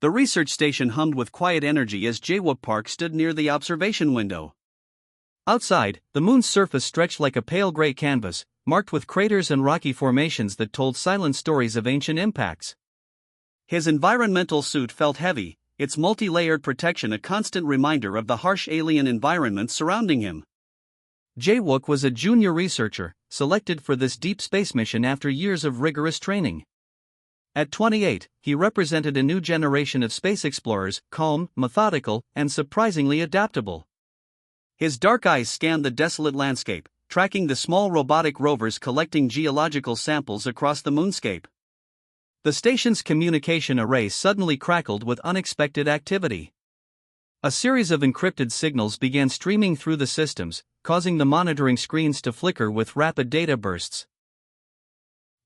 The research station hummed with quiet energy as Jae-wook Park stood near the observation window. Outside, the moon's surface stretched like a pale gray canvas, marked with craters and rocky formations that told silent stories of ancient impacts. His environmental suit felt heavy, its multi-layered protection a constant reminder of the harsh alien environment surrounding him. Jae-wook was a junior researcher, selected for this deep space mission after years of rigorous training. At 28, he represented a new generation of space explorers, calm, methodical, and surprisingly adaptable. His dark eyes scanned the desolate landscape, tracking the small robotic rovers collecting geological samples across the moonscape. The station's communication array suddenly crackled with unexpected activity. A series of encrypted signals began streaming through the systems, causing the monitoring screens to flicker with rapid data bursts.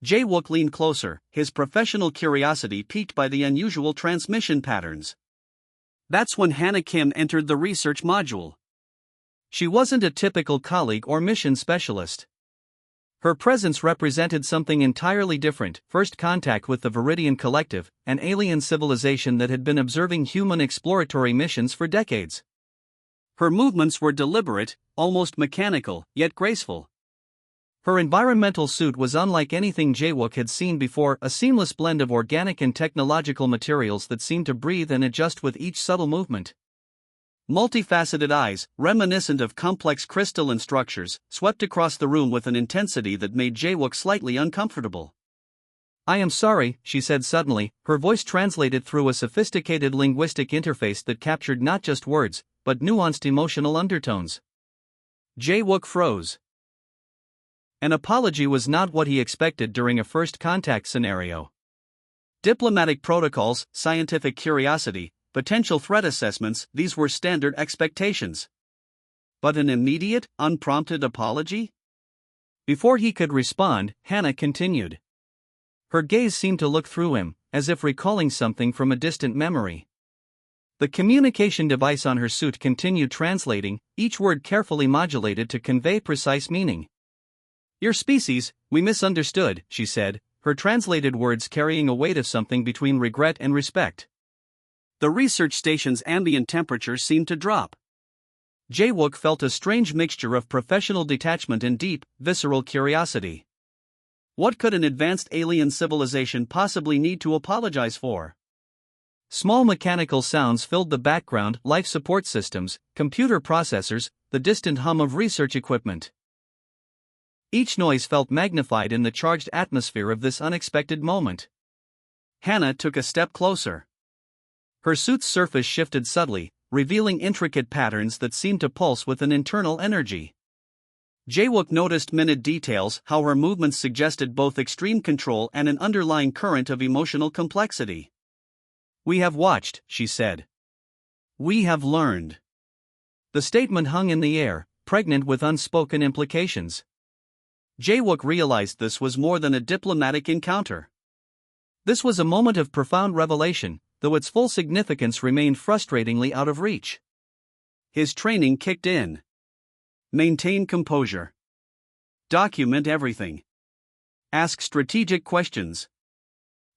Jae-wook leaned closer, his professional curiosity piqued by the unusual transmission patterns. That's when Hannah Kim entered the research module. She wasn't a typical colleague or mission specialist. Her presence represented something entirely different: first contact with the Viridian Collective, an alien civilization that had been observing human exploratory missions for decades. Her movements were deliberate, almost mechanical, yet graceful. Her environmental suit was unlike anything Jae-wook had seen before, a seamless blend of organic and technological materials that seemed to breathe and adjust with each subtle movement. Multifaceted eyes, reminiscent of complex crystalline structures, swept across the room with an intensity that made Jae-wook slightly uncomfortable. "I am sorry," she said suddenly, her voice translated through a sophisticated linguistic interface that captured not just words, but nuanced emotional undertones. Jae-wook froze. An apology was not what he expected during a first contact scenario. Diplomatic protocols, scientific curiosity, potential threat assessments, these were standard expectations. But an immediate, unprompted apology? Before he could respond, Hannah continued. Her gaze seemed to look through him, as if recalling something from a distant memory. The communication device on her suit continued translating, each word carefully modulated to convey precise meaning. "Your species, we misunderstood," she said, her translated words carrying a weight of something between regret and respect. The research station's ambient temperature seemed to drop. Jae-wook felt a strange mixture of professional detachment and deep, visceral curiosity. What could an advanced alien civilization possibly need to apologize for? Small mechanical sounds filled the background: life support systems, computer processors, the distant hum of research equipment. Each noise felt magnified in the charged atmosphere of this unexpected moment. Hannah took a step closer. Her suit's surface shifted subtly, revealing intricate patterns that seemed to pulse with an internal energy. Jae-wook noticed minute details, how her movements suggested both extreme control and an underlying current of emotional complexity. "We have watched," she said. "We have learned." The statement hung in the air, pregnant with unspoken implications. Jae-wook realized this was more than a diplomatic encounter. This was a moment of profound revelation, though its full significance remained frustratingly out of reach. His training kicked in. Maintain composure. Document everything. Ask strategic questions.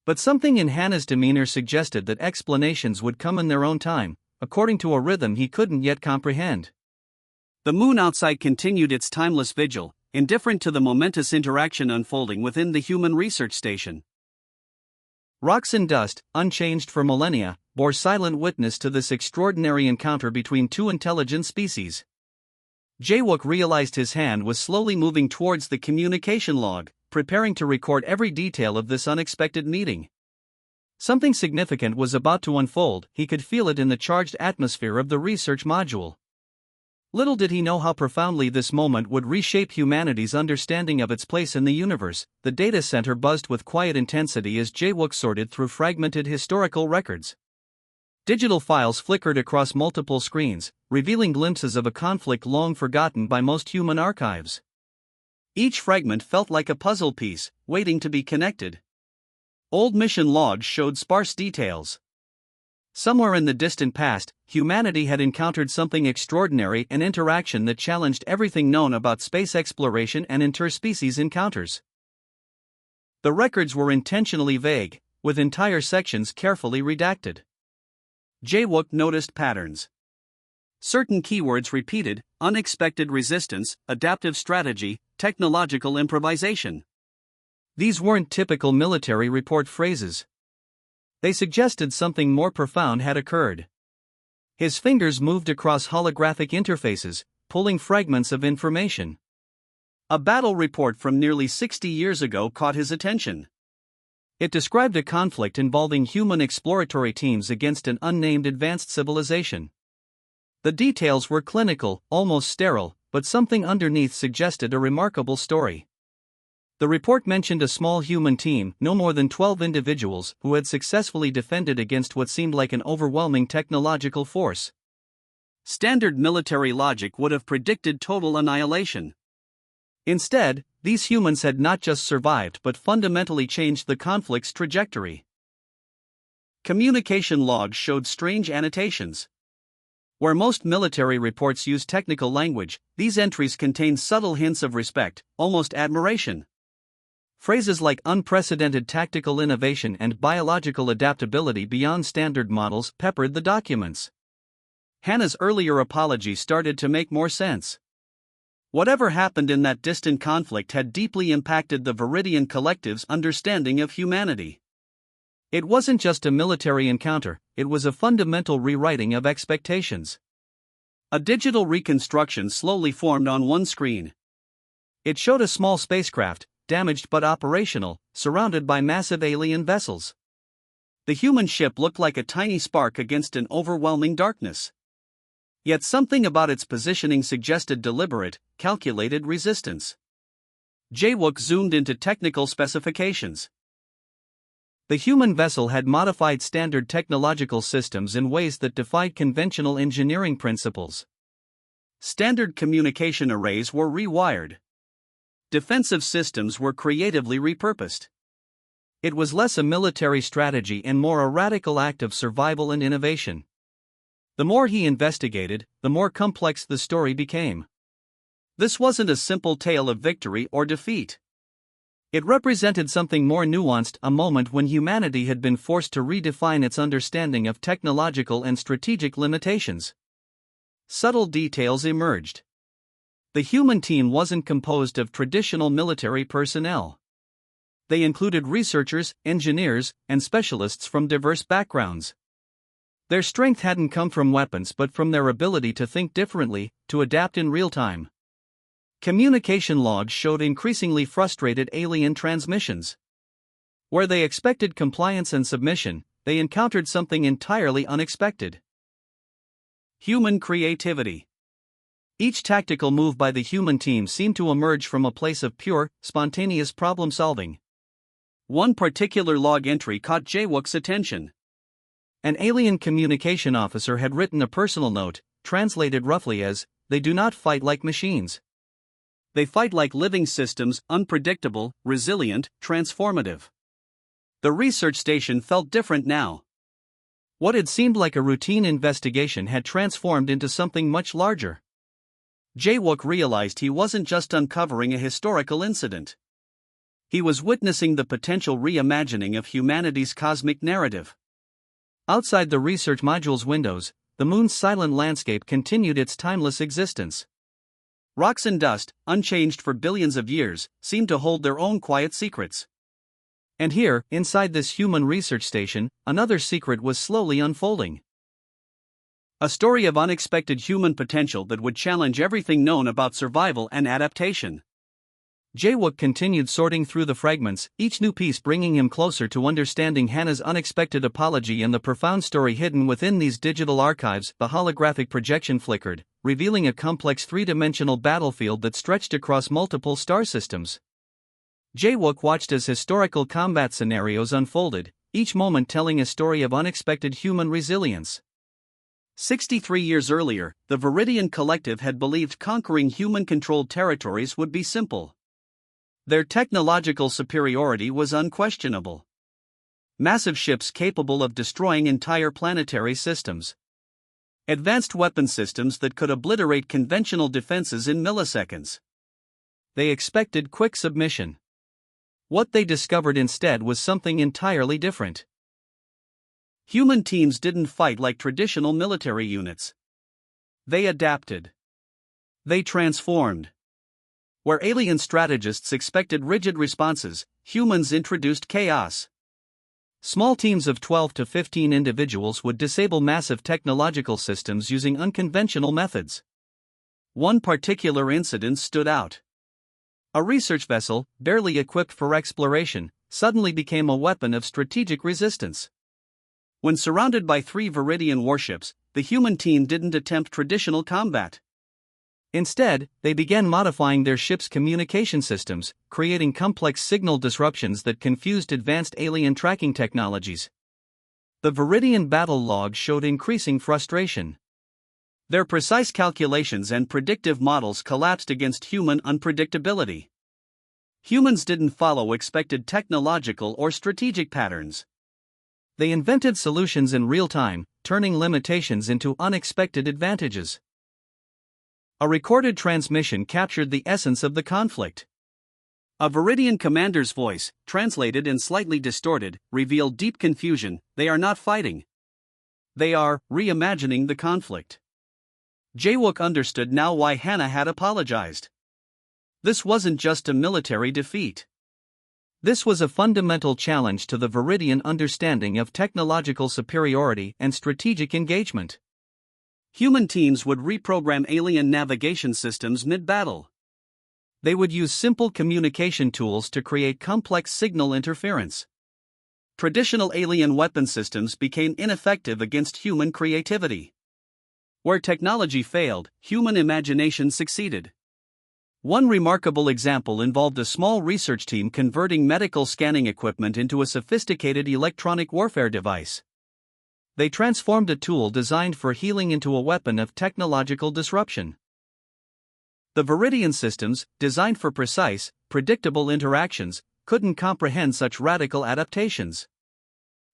But something in Hannah's demeanor suggested that explanations would come in their own time, according to a rhythm he couldn't yet comprehend. The moon outside continued its timeless vigil, indifferent to the momentous interaction unfolding within the human research station. Rocks and dust, unchanged for millennia, bore silent witness to this extraordinary encounter between two intelligent species. Jae-wook realized his hand was slowly moving towards the communication log, preparing to record every detail of this unexpected meeting. Something significant was about to unfold, he could feel it in the charged atmosphere of the research module. Little did he know how profoundly this moment would reshape humanity's understanding of its place in the universe. The data center buzzed with quiet intensity as Jae-wook sorted through fragmented historical records. Digital files flickered across multiple screens, revealing glimpses of a conflict long forgotten by most human archives. Each fragment felt like a puzzle piece, waiting to be connected. Old mission logs showed sparse details. Somewhere in the distant past, humanity had encountered something extraordinary, an interaction that challenged everything known about space exploration and interspecies encounters. The records were intentionally vague, with entire sections carefully redacted. Jae-wook noticed patterns. Certain keywords repeated: unexpected resistance, adaptive strategy, technological improvisation. These weren't typical military report phrases. They suggested something more profound had occurred. His fingers moved across holographic interfaces, pulling fragments of information. A battle report from nearly 60 years ago caught his attention. It described a conflict involving human exploratory teams against an unnamed advanced civilization. The details were clinical, almost sterile, but something underneath suggested a remarkable story. The report mentioned a small human team, no more than 12 individuals, who had successfully defended against what seemed like an overwhelming technological force. Standard military logic would have predicted total annihilation. Instead, these humans had not just survived but fundamentally changed the conflict's trajectory. Communication logs showed strange annotations. Where most military reports use technical language, these entries contained subtle hints of respect, almost admiration. Phrases like unprecedented tactical innovation and biological adaptability beyond standard models peppered the documents. Hannah's earlier apology started to make more sense. Whatever happened in that distant conflict had deeply impacted the Viridian Collective's understanding of humanity. It wasn't just a military encounter, it was a fundamental rewriting of expectations. A digital reconstruction slowly formed on one screen. It showed a small spacecraft, damaged but operational, surrounded by massive alien vessels. The human ship looked like a tiny spark against an overwhelming darkness. Yet something about its positioning suggested deliberate, calculated resistance. Jae-wook zoomed into technical specifications. The human vessel had modified standard technological systems in ways that defied conventional engineering principles. Standard communication arrays were rewired. Defensive systems were creatively repurposed. It was less a military strategy and more a radical act of survival and innovation. The more he investigated, the more complex the story became. This wasn't a simple tale of victory or defeat. It represented something more nuanced, a moment when humanity had been forced to redefine its understanding of technological and strategic limitations. Subtle details emerged. The human team wasn't composed of traditional military personnel. They included researchers, engineers, and specialists from diverse backgrounds. Their strength hadn't come from weapons but from their ability to think differently, to adapt in real time. Communication logs showed increasingly frustrated alien transmissions. Where they expected compliance and submission, they encountered something entirely unexpected. Human creativity. Each tactical move by the human team seemed to emerge from a place of pure, spontaneous problem-solving. One particular log entry caught Jae-wook's attention. An alien communication officer had written a personal note, translated roughly as, "They do not fight like machines. They fight like living systems, unpredictable, resilient, transformative." The research station felt different now. What had seemed like a routine investigation had transformed into something much larger. Jae-wook realized he wasn't just uncovering a historical incident. He was witnessing the potential reimagining of humanity's cosmic narrative. Outside the research module's windows, the moon's silent landscape continued its timeless existence. Rocks and dust, unchanged for billions of years, seemed to hold their own quiet secrets. And here, inside this human research station, another secret was slowly unfolding. A story of unexpected human potential that would challenge everything known about survival and adaptation. Jae-wook continued sorting through the fragments, each new piece bringing him closer to understanding Hannah's unexpected apology and the profound story hidden within these digital archives. The holographic projection flickered, revealing a complex three-dimensional battlefield that stretched across multiple star systems. Jae-wook watched as historical combat scenarios unfolded, each moment telling a story of unexpected human resilience. 63 years earlier, the Viridian Collective had believed conquering human-controlled territories would be simple. Their technological superiority was unquestionable. Massive ships capable of destroying entire planetary systems. Advanced weapon systems that could obliterate conventional defenses in milliseconds. They expected quick submission. What they discovered instead was something entirely different. Human teams didn't fight like traditional military units. They adapted. They transformed. Where alien strategists expected rigid responses, humans introduced chaos. Small teams of 12 to 15 individuals would disable massive technological systems using unconventional methods. One particular incident stood out. A research vessel, barely equipped for exploration, suddenly became a weapon of strategic resistance. When surrounded by 3 Viridian warships, the human team didn't attempt traditional combat. Instead, they began modifying their ship's communication systems, creating complex signal disruptions that confused advanced alien tracking technologies. The Viridian battle log showed increasing frustration. Their precise calculations and predictive models collapsed against human unpredictability. Humans didn't follow expected technological or strategic patterns. They invented solutions in real time, turning limitations into unexpected advantages. A recorded transmission captured the essence of the conflict. A Viridian commander's voice, translated and slightly distorted, revealed deep confusion. They are not fighting. They are reimagining the conflict. Jawook understood now why Hannah had apologized. This wasn't just a military defeat. This was a fundamental challenge to the Viridian understanding of technological superiority and strategic engagement. Human teams would reprogram alien navigation systems mid-battle. They would use simple communication tools to create complex signal interference. Traditional alien weapon systems became ineffective against human creativity. Where technology failed, human imagination succeeded. One remarkable example involved a small research team converting medical scanning equipment into a sophisticated electronic warfare device. They transformed a tool designed for healing into a weapon of technological disruption. The Viridian systems, designed for precise, predictable interactions, couldn't comprehend such radical adaptations.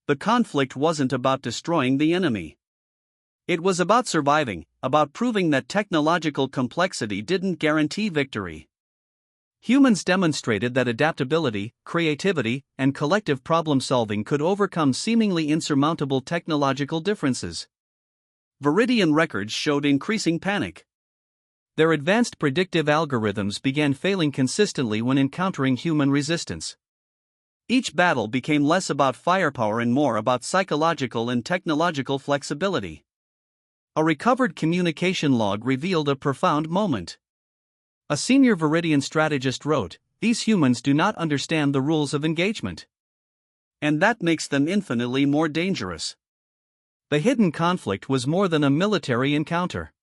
The conflict wasn't about destroying the enemy. It was about surviving, about proving that technological complexity didn't guarantee victory. Humans demonstrated that adaptability, creativity, and collective problem-solving could overcome seemingly insurmountable technological differences. Viridian records showed increasing panic. Their advanced predictive algorithms began failing consistently when encountering human resistance. Each battle became less about firepower and more about psychological and technological flexibility. A recovered communication log revealed a profound moment. A senior Viridian strategist wrote, "These humans do not understand the rules of engagement. And that makes them infinitely more dangerous." The hidden conflict was more than a military encounter.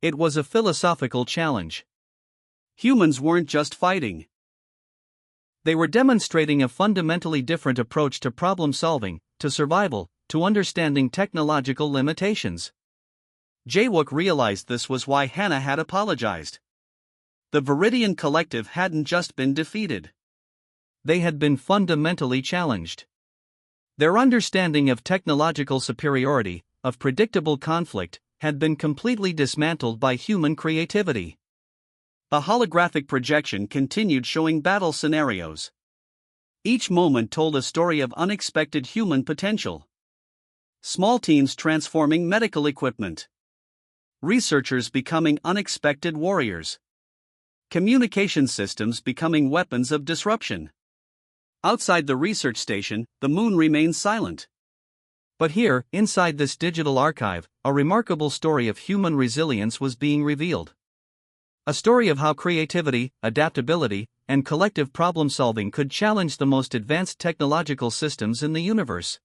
It was a philosophical challenge. Humans weren't just fighting. They were demonstrating a fundamentally different approach to problem solving, to survival, to understanding technological limitations. Jawook realized this was why Hannah had apologized. The Viridian collective hadn't just been defeated. They had been fundamentally challenged. Their understanding of technological superiority, of predictable conflict, had been completely dismantled by human creativity. The holographic projection continued showing battle scenarios. Each moment told a story of unexpected human potential. Small teams transforming medical equipment. Researchers becoming unexpected warriors. Communication systems becoming weapons of disruption. Outside the research station, the moon remains silent. But here, inside this digital archive, a remarkable story of human resilience was being revealed. A story of how creativity, adaptability, and collective problem-solving could challenge the most advanced technological systems in the universe.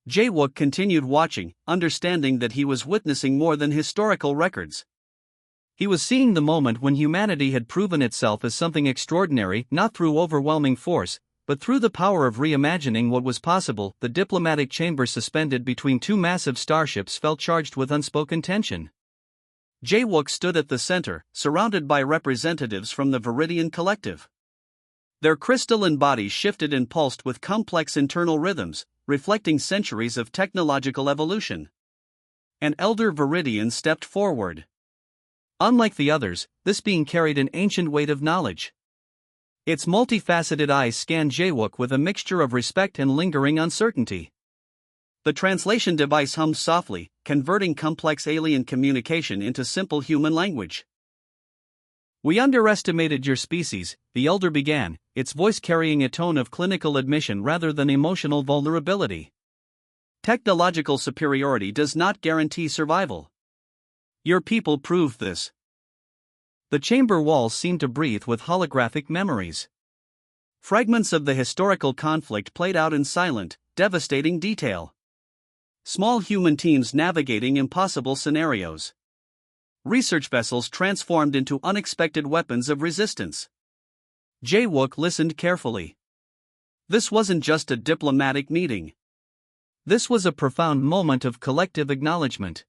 Jawook continued watching, understanding that he was witnessing more than historical records. He was seeing the moment when humanity had proven itself as something extraordinary, not through overwhelming force, but through the power of reimagining what was possible. The diplomatic chamber suspended between 2 massive starships felt charged with unspoken tension. Jawook stood at the center, surrounded by representatives from the Viridian collective. Their crystalline bodies shifted and pulsed with complex internal rhythms, reflecting centuries of technological evolution. An elder Viridian stepped forward. Unlike the others, this being carried an ancient weight of knowledge. Its multifaceted eyes scanned Jawook with a mixture of respect and lingering uncertainty. The translation device hummed softly, converting complex alien communication into simple human language. "We underestimated your species," the elder began, its voice carrying a tone of clinical admission rather than emotional vulnerability. "Technological superiority does not guarantee survival. Your people proved this." The chamber walls seemed to breathe with holographic memories. Fragments of the historical conflict played out in silent, devastating detail. Small human teams navigating impossible scenarios. Research vessels transformed into unexpected weapons of resistance. Jae-wook listened carefully. This wasn't just a diplomatic meeting. This was a profound moment of collective acknowledgement.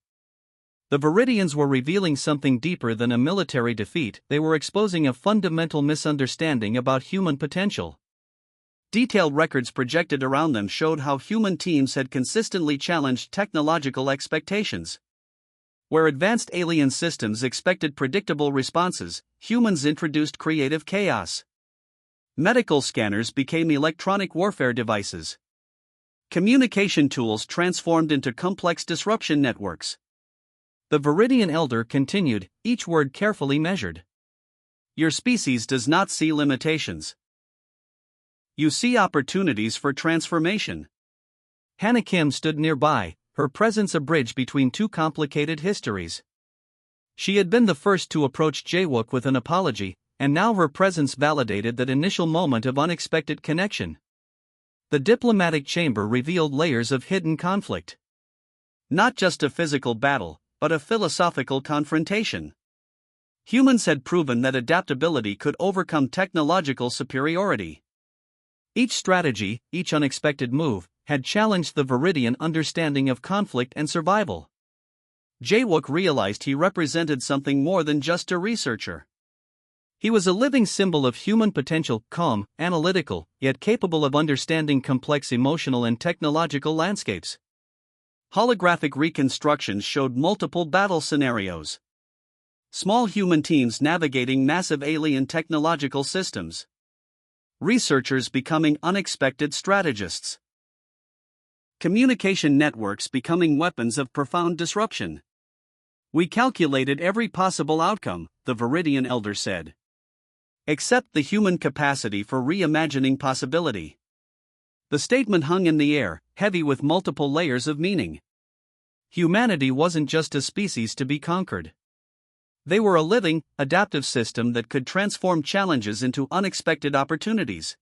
The Viridians were revealing something deeper than a military defeat. They were exposing a fundamental misunderstanding about human potential. Detailed records projected around them showed how human teams had consistently challenged technological expectations. Where advanced alien systems expected predictable responses, humans introduced creative chaos. Medical scanners became electronic warfare devices. Communication tools transformed into complex disruption networks. The Viridian elder continued, each word carefully measured. "Your species does not see limitations. You see opportunities for transformation." Hannah Kim stood nearby, her presence a bridge between two complicated histories. She had been the first to approach Jae-wook with an apology, and now her presence validated that initial moment of unexpected connection. The diplomatic chamber revealed layers of hidden conflict. Not just a physical battle, but a philosophical confrontation. Humans had proven that adaptability could overcome technological superiority. Each strategy, each unexpected move, had challenged the Viridian understanding of conflict and survival. Jae-wook realized he represented something more than just a researcher. He was a living symbol of human potential, calm, analytical, yet capable of understanding complex emotional and technological landscapes. Holographic reconstructions showed multiple battle scenarios. Small human teams navigating massive alien technological systems. Researchers becoming unexpected strategists. Communication networks becoming weapons of profound disruption. "We calculated every possible outcome," the Viridian elder said. "Except the human capacity for reimagining possibility." The statement hung in the air, heavy with multiple layers of meaning. Humanity wasn't just a species to be conquered. They were a living, adaptive system that could transform challenges into unexpected opportunities.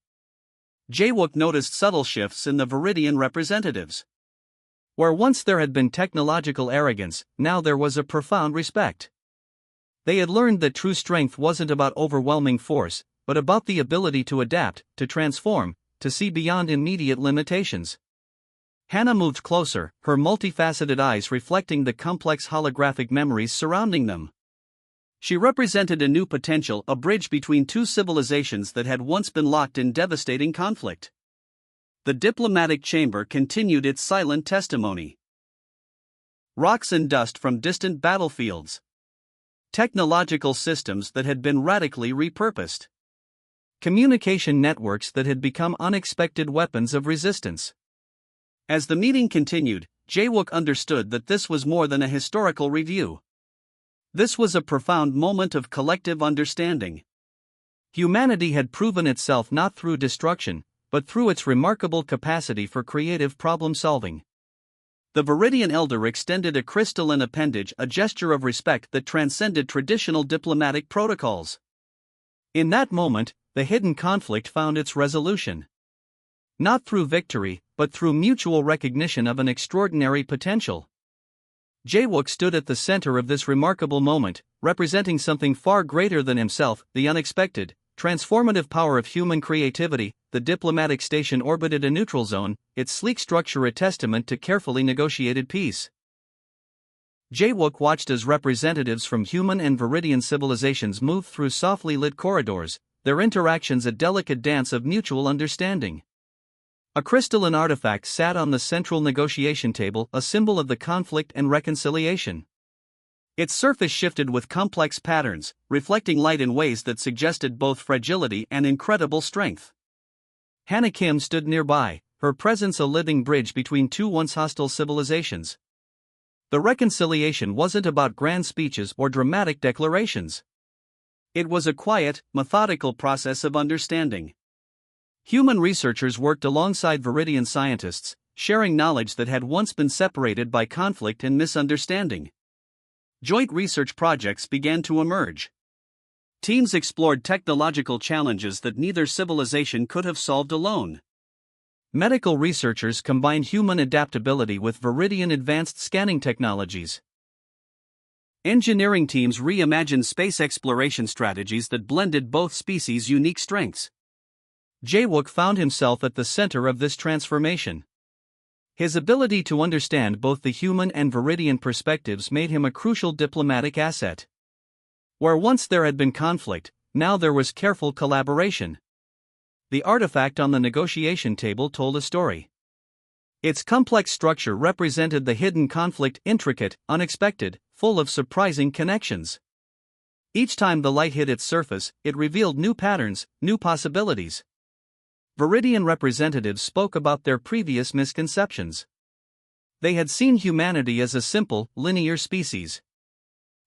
Jae-wook noticed subtle shifts in the Viridian representatives. Where once there had been technological arrogance, now there was a profound respect. They had learned that true strength wasn't about overwhelming force, but about the ability to adapt, to transform, to see beyond immediate limitations. Hannah moved closer, her multifaceted eyes reflecting the complex holographic memories surrounding them. She represented a new potential, a bridge between two civilizations that had once been locked in devastating conflict. The diplomatic chamber continued its silent testimony. Rocks and dust from distant battlefields. Technological systems that had been radically repurposed. Communication networks that had become unexpected weapons of resistance. As the meeting continued, Jae-wook understood that this was more than a historical review. This was a profound moment of collective understanding. Humanity had proven itself not through destruction, but through its remarkable capacity for creative problem-solving. The Viridian elder extended a crystalline appendage, a gesture of respect that transcended traditional diplomatic protocols. In that moment, the hidden conflict found its resolution. Not through victory, but through mutual recognition of an extraordinary potential. Jae-wook stood at the center of this remarkable moment, representing something far greater than himself, the unexpected, transformative power of human creativity. The diplomatic station orbited a neutral zone, its sleek structure a testament to carefully negotiated peace. Jae-wook watched as representatives from human and Viridian civilizations moved through softly lit corridors, their interactions a delicate dance of mutual understanding. A crystalline artifact sat on the central negotiation table, a symbol of the conflict and reconciliation. Its surface shifted with complex patterns, reflecting light in ways that suggested both fragility and incredible strength. Hannah Kim stood nearby, her presence a living bridge between two once hostile civilizations. The reconciliation wasn't about grand speeches or dramatic declarations. It was a quiet, methodical process of understanding. Human researchers worked alongside Viridian scientists, sharing knowledge that had once been separated by conflict and misunderstanding. Joint research projects began to emerge. Teams explored technological challenges that neither civilization could have solved alone. Medical researchers combined human adaptability with Viridian advanced scanning technologies. Engineering teams reimagined space exploration strategies that blended both species' unique strengths. Jaewook found himself at the center of this transformation. His ability to understand both the human and Viridian perspectives made him a crucial diplomatic asset. Where once there had been conflict, now there was careful collaboration. The artifact on the negotiation table told a story. Its complex structure represented the hidden conflict, intricate, unexpected, full of surprising connections. Each time the light hit its surface, it revealed new patterns, new possibilities. Viridian representatives spoke about their previous misconceptions. They had seen humanity as a simple, linear species.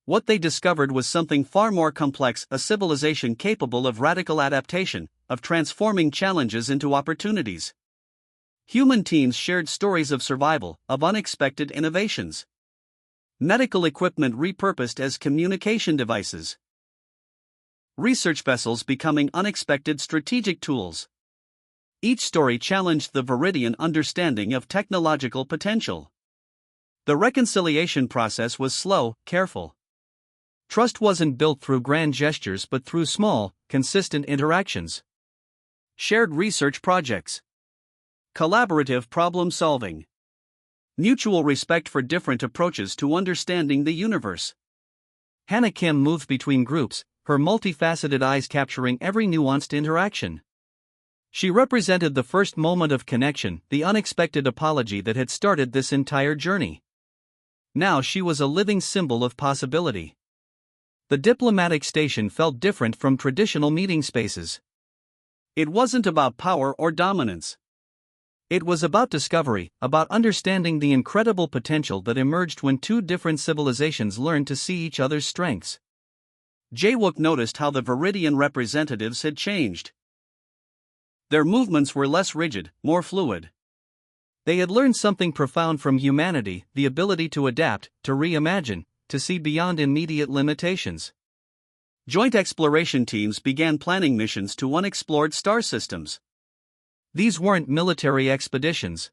What they discovered was something far more complex, a civilization capable of radical adaptation, of transforming challenges into opportunities. Human teams shared stories of survival, of unexpected innovations. Medical equipment repurposed as communication devices. Research vessels becoming unexpected strategic tools. Each story challenged the Viridian understanding of technological potential. The reconciliation process was slow, careful. Trust wasn't built through grand gestures but through small, consistent interactions. Shared research projects. Collaborative problem solving. Mutual respect for different approaches to understanding the universe. Hannah Kim moved between groups, her multifaceted eyes capturing every nuanced interaction. She represented the first moment of connection, the unexpected apology that had started this entire journey. Now she was a living symbol of possibility. The diplomatic station felt different from traditional meeting spaces. It wasn't about power or dominance. It was about discovery, about understanding the incredible potential that emerged when two different civilizations learned to see each other's strengths. Jaewook noticed how the Viridian representatives had changed. Their movements were less rigid, more fluid. They had learned something profound from humanity, the ability to adapt, to reimagine, to see beyond immediate limitations. Joint exploration teams began planning missions to unexplored star systems. These weren't military expeditions.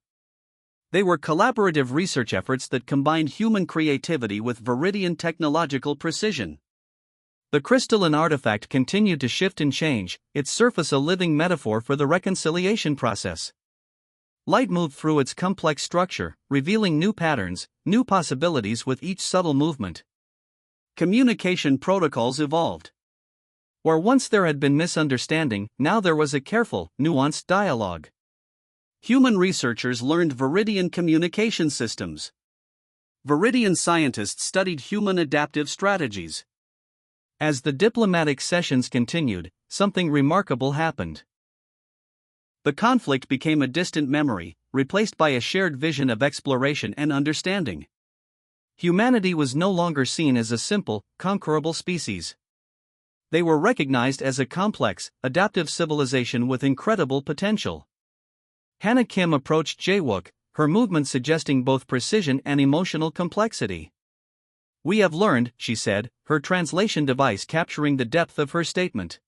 They were collaborative research efforts that combined human creativity with Viridian technological precision. The crystalline artifact continued to shift and change, its surface a living metaphor for the reconciliation process. Light moved through its complex structure, revealing new patterns, new possibilities with each subtle movement. Communication protocols evolved. Where once there had been misunderstanding, now there was a careful, nuanced dialogue. Human researchers learned Viridian communication systems. Viridian scientists studied human adaptive strategies. As the diplomatic sessions continued, something remarkable happened. The conflict became a distant memory, replaced by a shared vision of exploration and understanding. Humanity was no longer seen as a simple, conquerable species. They were recognized as a complex, adaptive civilization with incredible potential. Hannah Kim approached Jaewook, her movement suggesting both precision and emotional complexity. "We have learned," she said, her translation device capturing the depth of her statement.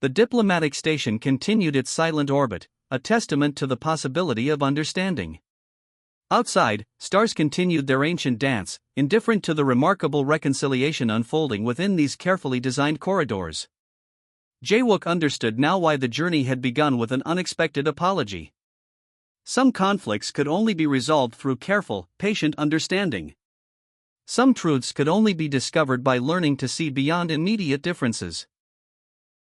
The diplomatic station continued its silent orbit, a testament to the possibility of understanding. Outside, stars continued their ancient dance, indifferent to the remarkable reconciliation unfolding within these carefully designed corridors. Jaewook understood now why the journey had begun with an unexpected apology. Some conflicts could only be resolved through careful, patient understanding. Some truths could only be discovered by learning to see beyond immediate differences.